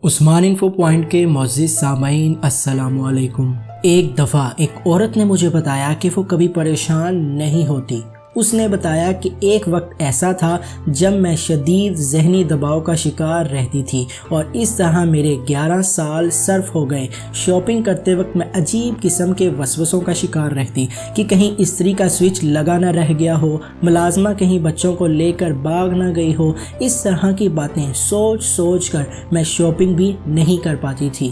عثمان info point کے معزز سامعین السلام علیکم۔ ایک دفعہ ایک عورت نے مجھے بتایا کہ وہ کبھی پریشان نہیں ہوتی۔ اس نے بتایا کہ ایک وقت ایسا تھا جب میں شدید ذہنی دباؤ کا شکار رہتی تھی اور اس طرح میرے 11 سال صرف ہو گئے۔ شاپنگ کرتے وقت میں عجیب قسم کے وسوسوں کا شکار رہتی کہ کہیں استری کا سوئچ لگا نہ رہ گیا ہو، ملازمہ کہیں بچوں کو لے کر بھاگ نہ گئی ہو۔ اس طرح کی باتیں سوچ کر میں شاپنگ بھی نہیں کر پاتی تھی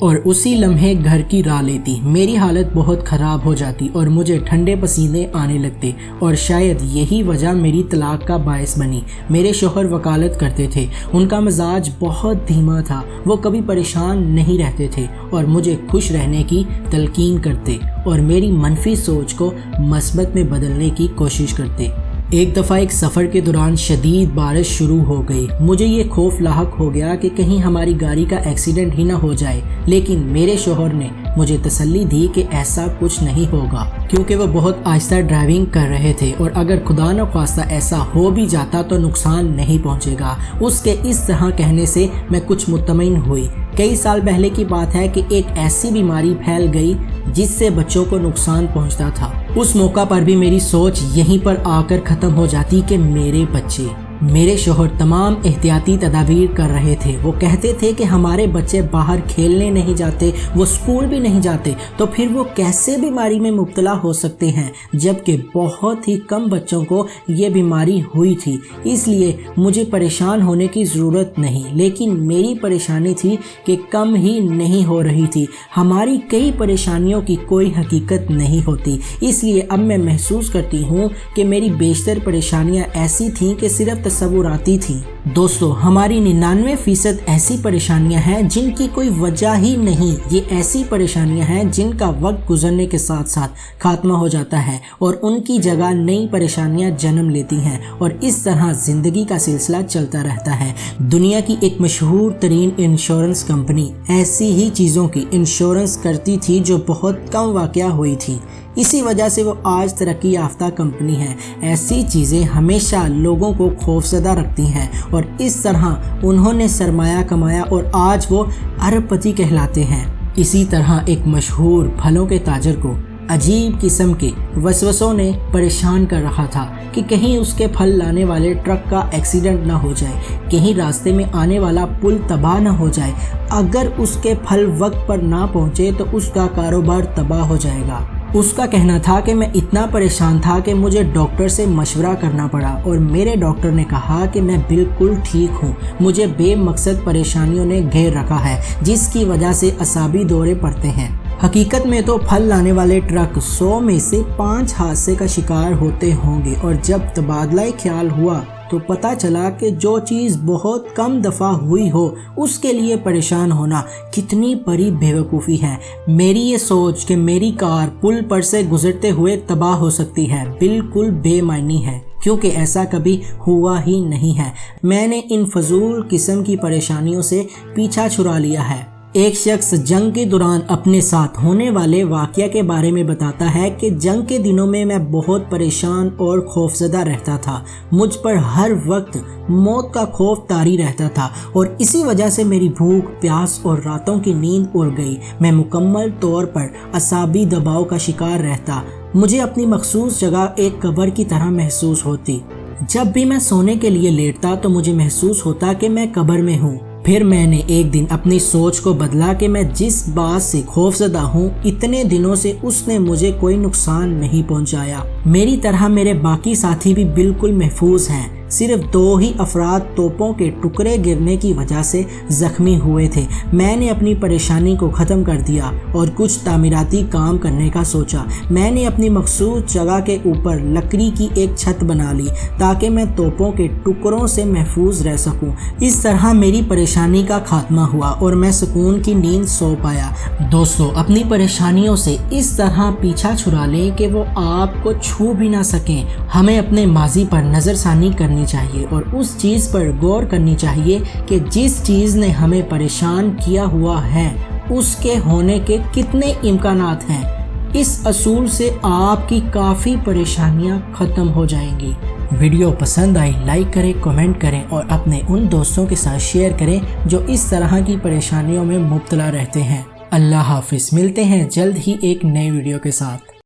اور اسی لمحے گھر کی راہ لیتی۔ میری حالت بہت خراب ہو جاتی اور مجھے ٹھنڈے پسینے آنے لگتے اور شاید یہی وجہ میری طلاق کا باعث بنی۔ میرے شوہر وکالت کرتے تھے، ان کا مزاج بہت دھیما تھا، وہ کبھی پریشان نہیں رہتے تھے اور مجھے خوش رہنے کی تلقین کرتے اور میری منفی سوچ کو مثبت میں بدلنے کی کوشش کرتے۔ ایک دفعہ ایک سفر کے دوران شدید بارش شروع ہو گئی۔ مجھے یہ خوف لاحق ہو گیا کہ کہیں ہماری گاڑی کا ایکسیڈنٹ ہی نہ ہو جائے، لیکن میرے شوہر نے مجھے تسلی دی کہ ایسا کچھ نہیں ہوگا کیونکہ وہ بہت آہستہ ڈرائیونگ کر رہے تھے اور اگر خدا نہ خواستہ ایسا ہو بھی جاتا تو نقصان نہیں پہنچے گا۔ اس کے اس طرح کہنے سے میں کچھ مطمئن ہوئی۔ کئی سال پہلے کی بات ہے کہ ایک ایسی بیماری پھیل گئی جس سے بچوں کو نقصان پہنچتا تھا۔ اس موقع پر بھی میری سوچ یہیں پر آ کر ختم ہو جاتی کہ میرے بچے۔ میرے شوہر تمام احتیاطی تدابیر کر رہے تھے۔ وہ کہتے تھے کہ ہمارے بچے باہر کھیلنے نہیں جاتے، وہ اسکول بھی نہیں جاتے، تو پھر وہ کیسے بیماری میں مبتلا ہو سکتے ہیں، جبکہ بہت ہی کم بچوں کو یہ بیماری ہوئی تھی۔ اس لیے مجھے پریشان ہونے کی ضرورت نہیں، لیکن میری پریشانی تھی کہ کم ہی نہیں ہو رہی تھی۔ ہماری کئی پریشانیوں کی کوئی حقیقت نہیں ہوتی، اس لیے اب میں محسوس کرتی ہوں کہ میری بیشتر پریشانیاں ایسی تھیں کہ صرف تصوراتی تھیں۔ دوستو، ہماری 99% ایسی پریشانیاں ہیں جن کی کوئی وجہ ہی نہیں۔ یہ ایسی پریشانیاں ہیں جن کا وقت گزرنے کے ساتھ ساتھ خاتمہ ہو جاتا ہے اور ان کی جگہ نئی پریشانیاں جنم لیتی ہیں اور اس طرح زندگی کا سلسلہ چلتا رہتا ہے۔ دنیا کی ایک مشہور ترین انشورنس کمپنی ایسی ہی چیزوں کی انشورنس کرتی تھی جو بہت کم واقع ہوئی تھی، اسی وجہ سے وہ آج ترقی یافتہ کمپنی ہے۔ ایسی چیزیں ہمیشہ لوگوں کو خوفزدہ رکھتی ہیں اور اس طرح انہوں نے سرمایہ کمایا اور آج وہ ارب پتی کہلاتے ہیں۔ اسی طرح ایک مشہور پھلوں کے تاجر کو عجیب قسم کے وسوسوں نے پریشان کر رکھا تھا کہ کہیں اس کے پھل لانے والے ٹرک کا ایکسیڈنٹ نہ ہو جائے، کہیں راستے میں آنے والا پل تباہ نہ ہو جائے، اگر اس کے پھل وقت پر نہ پہنچے تو اس کا کاروبار تباہ ہو جائے گا۔ اس کا کہنا تھا کہ میں اتنا پریشان تھا کہ مجھے ڈاکٹر سے مشورہ کرنا پڑا اور میرے ڈاکٹر نے کہا کہ میں بالکل ٹھیک ہوں، مجھے بے مقصد پریشانیوں نے گھیر رکھا ہے جس کی وجہ سے اعصابی دورے پڑتے ہیں۔ حقیقت میں تو پھل لانے والے ٹرک 100 میں سے 5 حادثے کا شکار ہوتے ہوں گے اور جب تبادلہ خیال ہوا تو پتہ چلا کہ جو چیز بہت کم دفعہ ہوئی ہو اس کے لیے پریشان ہونا کتنی بڑی بیوقوفی ہے۔ میری یہ سوچ کہ میری کار پل پر سے گزرتے ہوئے تباہ ہو سکتی ہے بالکل بے معنی ہے، کیونکہ ایسا کبھی ہوا ہی نہیں ہے۔ میں نے ان فضول قسم کی پریشانیوں سے پیچھا چھڑا لیا ہے۔ ایک شخص جنگ کے دوران اپنے ساتھ ہونے والے واقعہ کے بارے میں بتاتا ہے کہ جنگ کے دنوں میں بہت پریشان اور خوفزدہ رہتا تھا۔ مجھ پر ہر وقت موت کا خوف طاری رہتا تھا اور اسی وجہ سے میری بھوک، پیاس اور راتوں کی نیند اڑ گئی۔ میں مکمل طور پر اعصابی دباؤ کا شکار رہتا۔ مجھے اپنی مخصوص جگہ ایک قبر کی طرح محسوس ہوتی۔ جب بھی میں سونے کے لیے لیٹتا تو مجھے محسوس ہوتا کہ میں قبر میں ہوں۔ پھر میں نے ایک دن اپنی سوچ کو بدلا کہ میں جس بات سے خوفزدہ ہوں اتنے دنوں سے اس نے مجھے کوئی نقصان نہیں پہنچایا۔ میری طرح میرے باقی ساتھی بھی بالکل محفوظ ہیں۔ صرف 2 ہی افراد توپوں کے ٹکڑے گرنے کی وجہ سے زخمی ہوئے تھے۔ میں نے اپنی پریشانی کو ختم کر دیا اور کچھ تعمیراتی کام کرنے کا سوچا۔ میں نے اپنی مخصوص جگہ کے اوپر لکڑی کی ایک چھت بنا لی تاکہ میں توپوں کے ٹکڑوں سے محفوظ رہ سکوں۔ اس طرح میری پریشانی کا خاتمہ ہوا اور میں سکون کی نیند سو پایا۔ دوستو، اپنی پریشانیوں سے اس طرح پیچھا چھڑا لیں کہ وہ آپ کو چھو بھی نہ سکیں۔ ہمیں اپنے ماضی پر نظر ثانی کرنی چاہیے اور اس چیز پر غور کرنی چاہیے کہ جس چیز نے ہمیں پریشان کیا ہوا ہے اس کے ہونے کے کتنے امکانات ہیں۔ اس اصول سے آپ کی کافی پریشانیاں ختم ہو جائیں گی۔ ویڈیو پسند آئی لائک کریں، کمنٹ کریں اور اپنے ان دوستوں کے ساتھ شیئر کریں جو اس طرح کی پریشانیوں میں مبتلا رہتے ہیں۔ اللہ حافظ، ملتے ہیں جلد ہی ایک نئے ویڈیو کے ساتھ۔